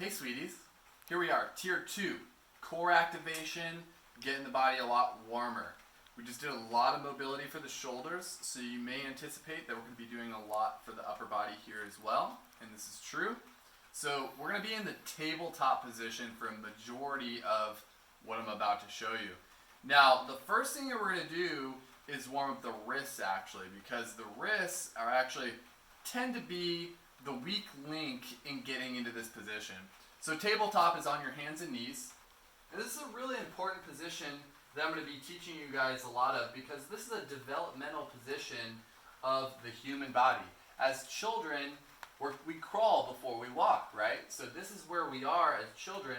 Hey sweeties, here we are, tier 2, core activation, getting the body a lot warmer. We just did a lot of mobility for the shoulders, so you may anticipate that we're going to be doing a lot for the upper body here as well, and this is true. So we're going to be in the tabletop position for a majority of what I'm about to show you. Now, the first thing that we're going to do is warm up the wrists actually, because the wrists are actually tend to be the weak link in getting into this position. So tabletop is on your hands and knees. And this is a really important position that I'm going to be teaching you guys a lot of, because this is a developmental position of the human body. As children, we crawl before we walk, right? So this is where we are as children.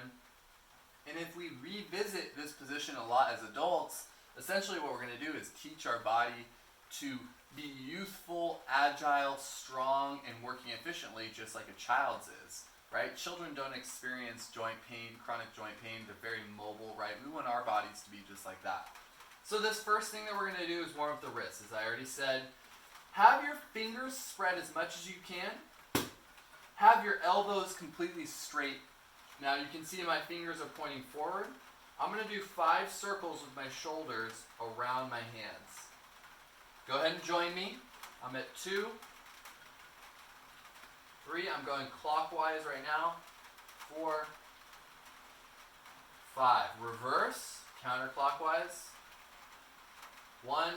And if we revisit this position a lot as adults, essentially what we're going to do is teach our body to be youthful, agile, strong, and working efficiently just like a child's is, right? Children don't experience joint pain, chronic joint pain. They're very mobile, right? We want our bodies to be just like that. So this first thing that we're going to do is warm up the wrists. As I already said, have your fingers spread as much as you can. Have your elbows completely straight. Now you can see my fingers are pointing forward. I'm going to do 5 circles with my shoulders around my hands. Go ahead and join me. I'm at 2, 3, I'm going clockwise right now, 4, 5. Reverse, counterclockwise. 1,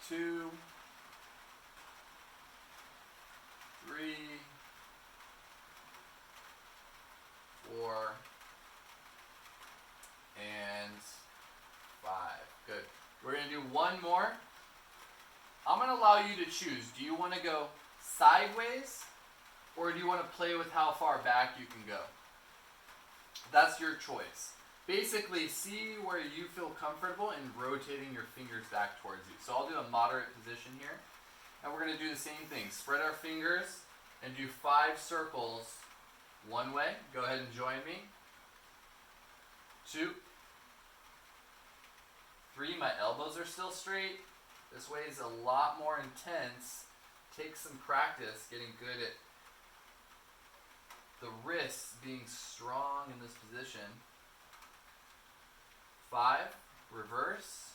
2, 3, 4, and 5. Good. We're going to do one more. I'm going to allow you to choose. Do you want to go sideways, or do you want to play with how far back you can go? That's your choice. Basically, see where you feel comfortable in rotating your fingers back towards you. So I'll do a moderate position here. And we're going to do the same thing. Spread our fingers and do 5 circles one way. Go ahead and join me. 2, 3, my elbows are still straight. This way is a lot more intense. Take some practice getting good at the wrists being strong in this position. 5, reverse.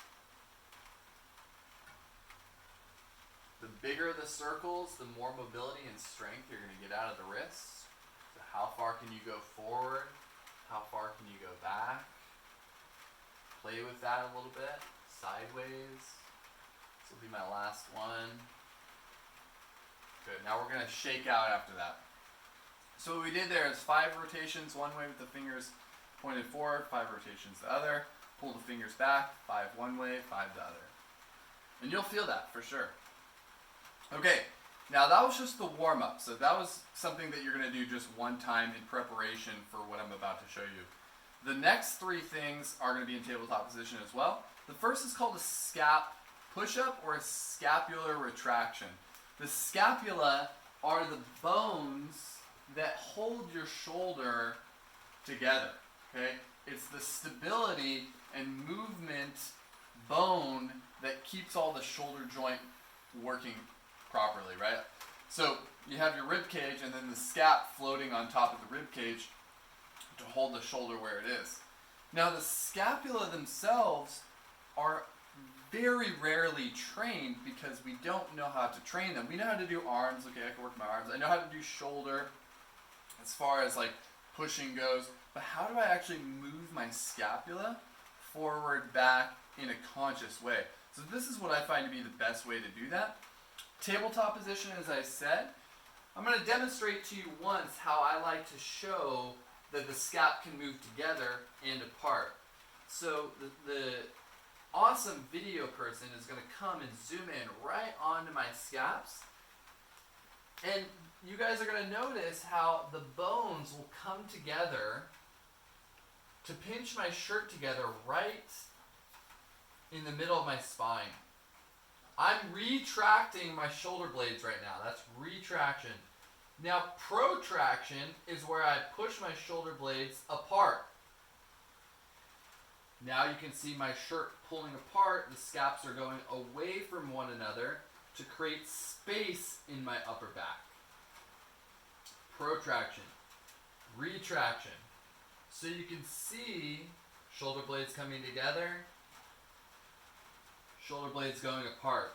The bigger the circles, the more mobility and strength you're going to get out of the wrists. So how far can you go forward? How far can you go back? Play with that a little bit. Sideways. This will be my last one. Good. Now we're going to shake out after that. So what we did there is 5 rotations one way with the fingers pointed forward, 5 rotations the other. Pull the fingers back, 5 one way, 5 the other. And you'll feel that for sure. Okay, now that was just the warm-up. So that was something that you're going to do just one time in preparation for what I'm about to show you. The next 3 things are going to be in tabletop position as well. The first is called a SCAP Pushup or a scapular retraction. The scapula are the bones that hold your shoulder together. Okay? It's the stability and movement bone that keeps all the shoulder joint working properly, right? So you have your rib cage and then the scap floating on top of the rib cage to hold the shoulder where it is. Now the scapula themselves are very rarely trained because we don't know how to train them. We know how to do arms. Okay, I can work my arms. I know how to do shoulder as far as like pushing goes. But how do I actually move my scapula forward, back in a conscious way? So this is what I find to be the best way to do that. Tabletop position, as I said. I'm going to demonstrate to you once how I like to show that the scap can move together and apart. So the awesome video person is going to come and zoom in right onto my scaps. And you guys are going to notice how the bones will come together to pinch my shirt together right in the middle of my spine. I'm retracting my shoulder blades right now. That's retraction. Now protraction is where I push my shoulder blades apart. Now you can see my shirt pulling apart. The scaps are going away from one another to create space in my upper back. protraction, retraction. So you can see shoulder blades coming together, shoulder blades going apart.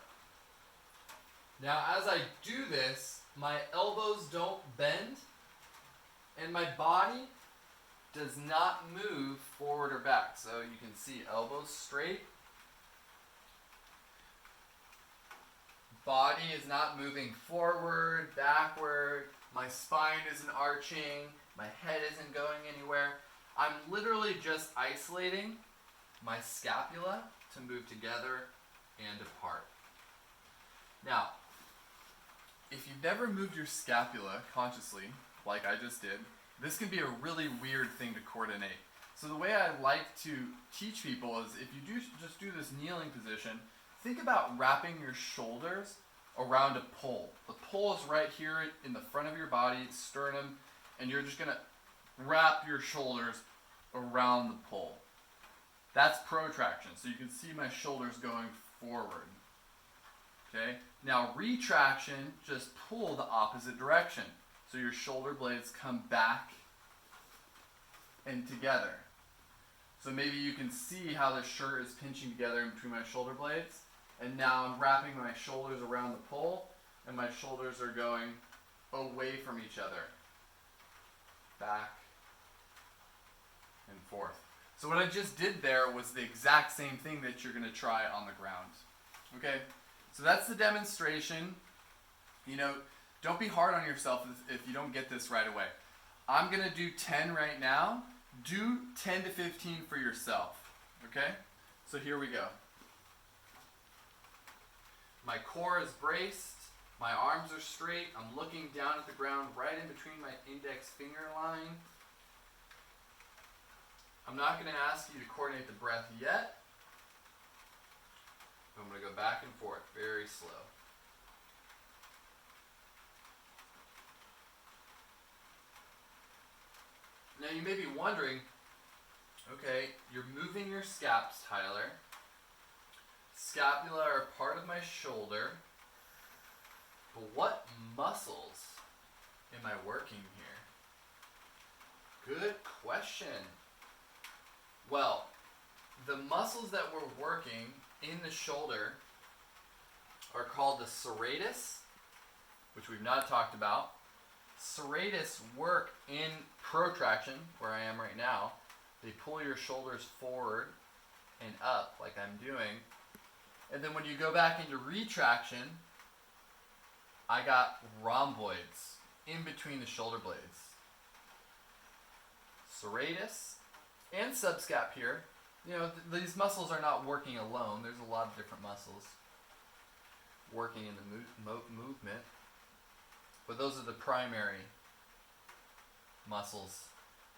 Now as I do this, my elbows don't bend and my body does not move forward or back. So you can see elbows straight. Body is not moving forward, backward. My spine isn't arching. My head isn't going anywhere. I'm literally just isolating my scapula to move together and apart. Now, if you've never moved your scapula consciously, like I just did, this can be a really weird thing to coordinate. So the way I like to teach people is if you just do this kneeling position, think about wrapping your shoulders around a pole. The pole is right here in the front of your body, sternum, and you're just gonna wrap your shoulders around the pole. That's protraction. So you can see my shoulders going forward. Okay? Now retraction, just pull the opposite direction. So your shoulder blades come back and together. So maybe you can see how the shirt is pinching together in between my shoulder blades. And now I'm wrapping my shoulders around the pole and my shoulders are going away from each other. Back and forth. So what I just did there was the exact same thing that you're going to try on the ground. Okay? So that's the demonstration. You know, don't be hard on yourself if you don't get this right away. I'm going to do 10 right now. Do 10 to 15 for yourself. Okay? So here we go. My core is braced. My arms are straight. I'm looking down at the ground right in between my index finger line. I'm not going to ask you to coordinate the breath yet. I'm going to go back and forth very slow. Now you may be wondering, okay, you're moving your scaps, Tyler. Scapula are part of my shoulder. But what muscles am I working here? Good question. Well, the muscles that we're working in the shoulder are called the serratus, which we've not talked about. Serratus work in protraction, where I am right now. They pull your shoulders forward and up, like I'm doing. And then when you go back into retraction, I got rhomboids in between the shoulder blades. Serratus and subscap here. You know, these muscles are not working alone. There's a lot of different muscles working in the movement. But those are the primary muscles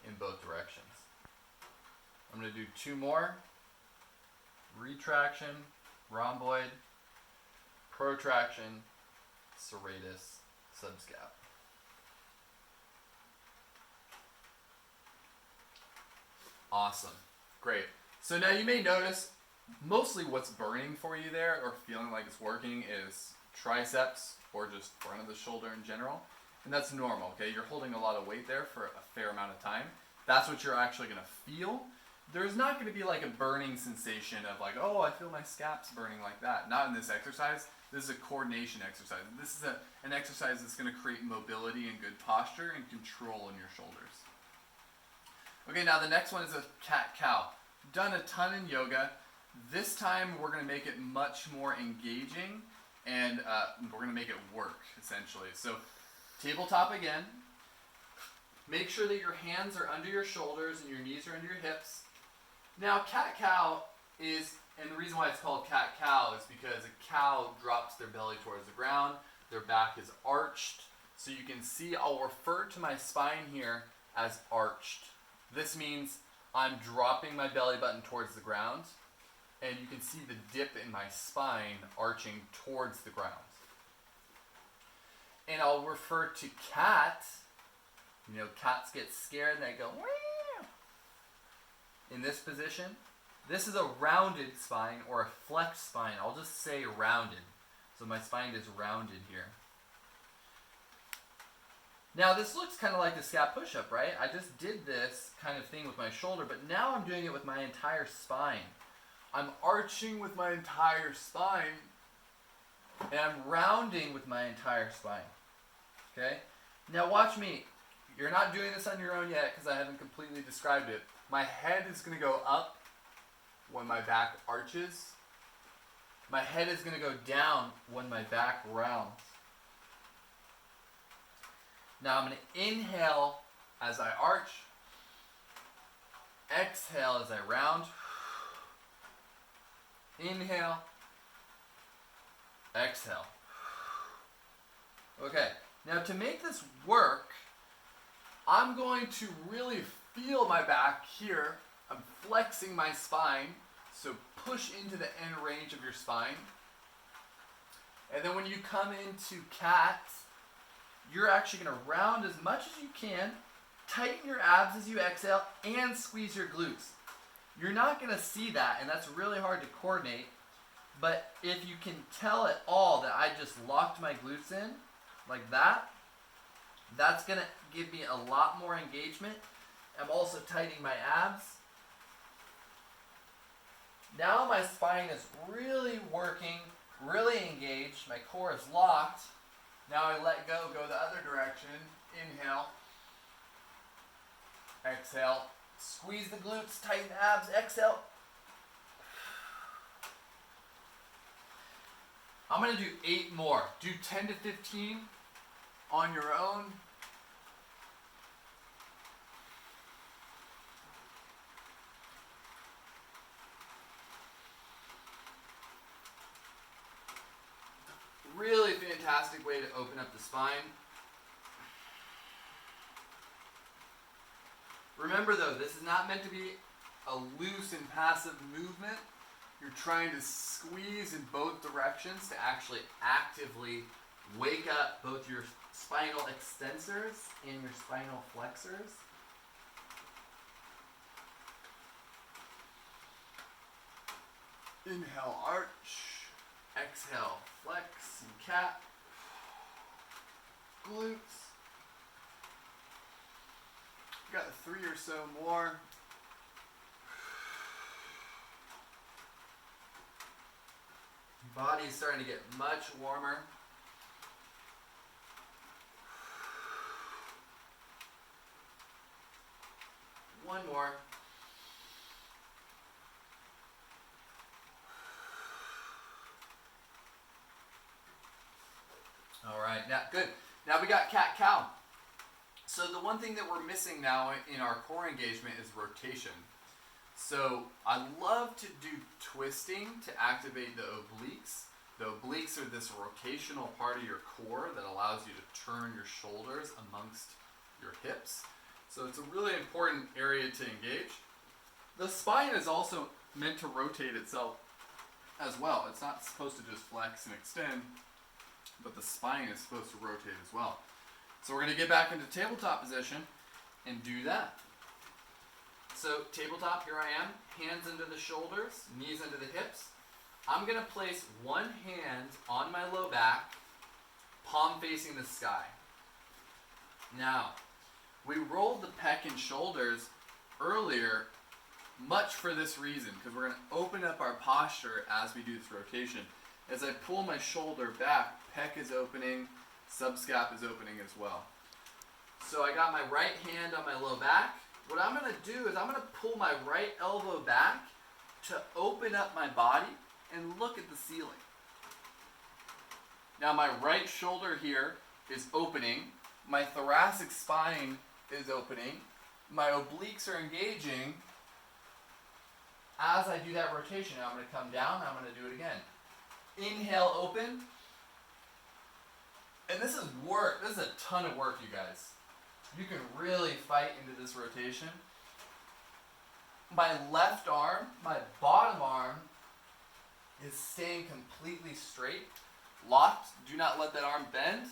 in both directions. I'm going to do 2 more. Retraction, rhomboid, protraction, serratus, subscap. Awesome. Great. So now you may notice mostly what's burning for you there or feeling like it's working is triceps or just front of the shoulder in general. And that's normal, okay? You're holding a lot of weight there for a fair amount of time. That's what you're actually going to feel. There's not going to be like a burning sensation of like, oh, I feel my scaps burning like that. Not in this exercise. This is a coordination exercise. This is an exercise that's going to create mobility and good posture and control in your shoulders. Okay, now the next one is a cat-cow. Done a ton in yoga. This time we're going to make it much more engaging and we're going to make it work, essentially. So tabletop again. Make sure that your hands are under your shoulders and your knees are under your hips. Now cat-cow is, and the reason why it's called cat-cow is because a cow drops their belly towards the ground, their back is arched. So you can see I'll refer to my spine here as arched. This means I'm dropping my belly button towards the ground, and you can see the dip in my spine arching towards the ground. And I'll refer to cat. You know, cats get scared and they go, meow. In this position, this is a rounded spine or a flexed spine. I'll just say rounded. So my spine is rounded here. Now this looks kind of like the SCAP push-up, right? I just did this kind of thing with my shoulder, but now I'm doing it with my entire spine. I'm arching with my entire spine, and I'm rounding with my entire spine. Okay? Now watch me. You're not doing this on your own yet because I haven't completely described it. My head is going to go up when my back arches. My head is going to go down when my back rounds. Now I'm going to inhale as I arch. Exhale as I round. Inhale. Exhale. Okay, now to make this work, I'm going to really feel my back here. I'm flexing my spine, so push into the end range of your spine. And then when you come into cat, you're actually going to round as much as you can, tighten your abs as you exhale, and squeeze your glutes. You're not going to see that, and that's really hard to coordinate. But if you can tell at all that I just locked my glutes in, like that, that's going to give me a lot more engagement. I'm also tightening my abs. Now my spine is really working, really engaged. My core is locked. Now I let go the other direction. Inhale. Exhale. Squeeze the glutes, tighten the abs. Exhale. I'm going to do 8 more. Do 10 to 15 on your own. Really fantastic way to open up the spine. Remember though, this is not meant to be a loose and passive movement. You're trying to squeeze in both directions to actually actively wake up both your spinal extensors and your spinal flexors. Inhale, arch. Exhale, flex and cat. Glutes. Got 3 or so more. Body's starting to get much warmer. One more. All right, now good. Now we got cat-cow. So the one thing that we're missing now in our core engagement is rotation. So I love to do twisting to activate the obliques. The obliques are this rotational part of your core that allows you to turn your shoulders amongst your hips. So it's a really important area to engage. The spine is also meant to rotate itself as well. It's not supposed to just flex and extend, but the spine is supposed to rotate as well. So we're going to get back into tabletop position and do that. So tabletop, here I am, hands into the shoulders, knees into the hips. I'm going to place one hand on my low back, palm facing the sky. Now, we rolled the pec and shoulders earlier much for this reason, because we're going to open up our posture as we do this rotation. As I pull my shoulder back, pec is opening, subscap is opening as well. So I got my right hand on my low back. What I'm going to do is I'm going to pull my right elbow back to open up my body and look at the ceiling. Now my right shoulder here is opening. My thoracic spine is opening. My obliques are engaging. As I do that rotation, I'm going to come down. I'm going to do it again. Inhale, open. And this is work. This is a ton of work, you guys. You can really fight into this rotation. My left arm, my bottom arm, is staying completely straight. Locked. Do not let that arm bend.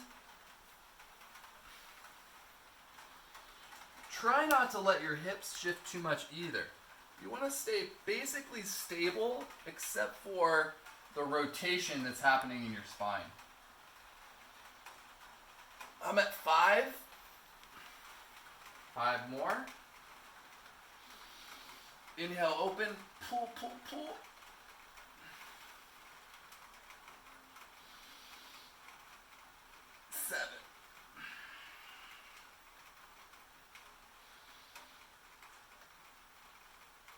Try not to let your hips shift too much either. You want to stay basically stable except for the rotation that's happening in your spine. I'm at 5. 5 more. Inhale, open, pull, pull, pull. 7.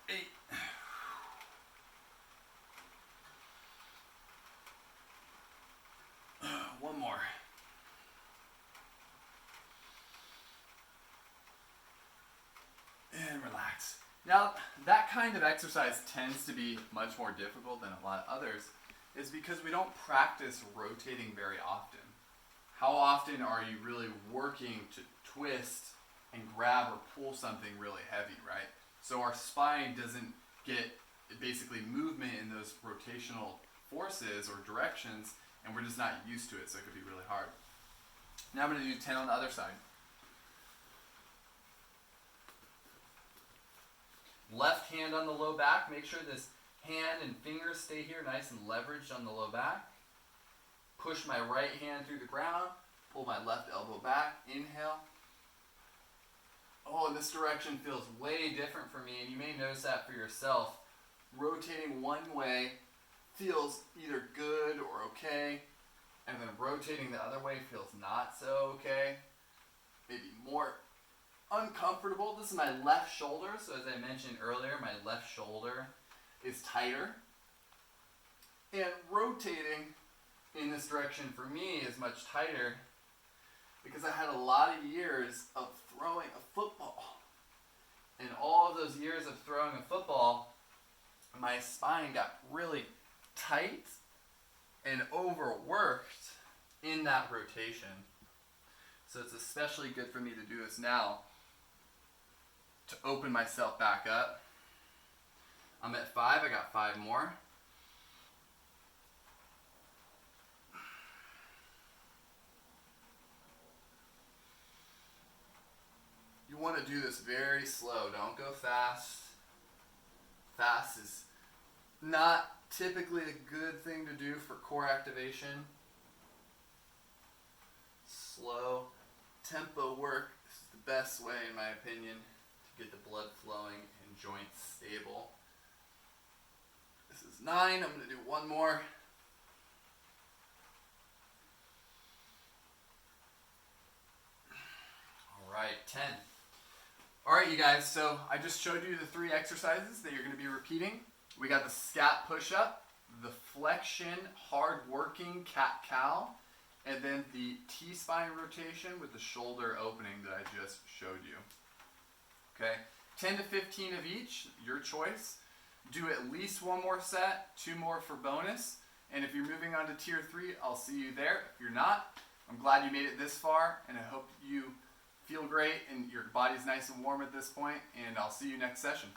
8. 1 more. And relax. Now, that kind of exercise tends to be much more difficult than a lot of others, is because we don't practice rotating very often. How often are you really working to twist and grab or pull something really heavy, right? So our spine doesn't get basically movement in those rotational forces or directions, and we're just not used to it, so it could be really hard. Now I'm going to do 10 on the other side. Left hand on the low back. Make sure this hand and fingers stay here nice and leveraged on the low back. Push my right hand through the ground. Pull my left elbow back. Inhale. Oh, and this direction feels way different for me, and you may notice that for yourself. Rotating one way feels either good or okay, and then rotating the other way feels not so okay. Maybe more uncomfortable. This is my left shoulder, so as I mentioned earlier, my left shoulder is tighter. And rotating in this direction for me is much tighter because I had a lot of years of throwing a football. And all of those years of throwing a football, my spine got really tight and overworked in that rotation. So it's especially good for me to do this now to open myself back up. I'm at 5, I got 5 more. You want to do this very slow, don't go fast. Fast is not typically a good thing to do for core activation. Slow tempo work is the best way, in my opinion, to get the blood flowing and joints stable. This is 9, I'm going to do 1 more. Alright, 10. Alright, you guys, so I just showed you the 3 exercises that you're going to be repeating. We got the SCAP Pushup, the flexion, hard working cat-cow, and then the T-spine rotation with the shoulder opening that I just showed you. Okay, 10 to 15 of each, your choice. Do at least 1 more set, 2 more for bonus. And if you're moving on to tier 3, I'll see you there. If you're not, I'm glad you made it this far, and I hope you feel great and your body's nice and warm at this point, and I'll see you next session.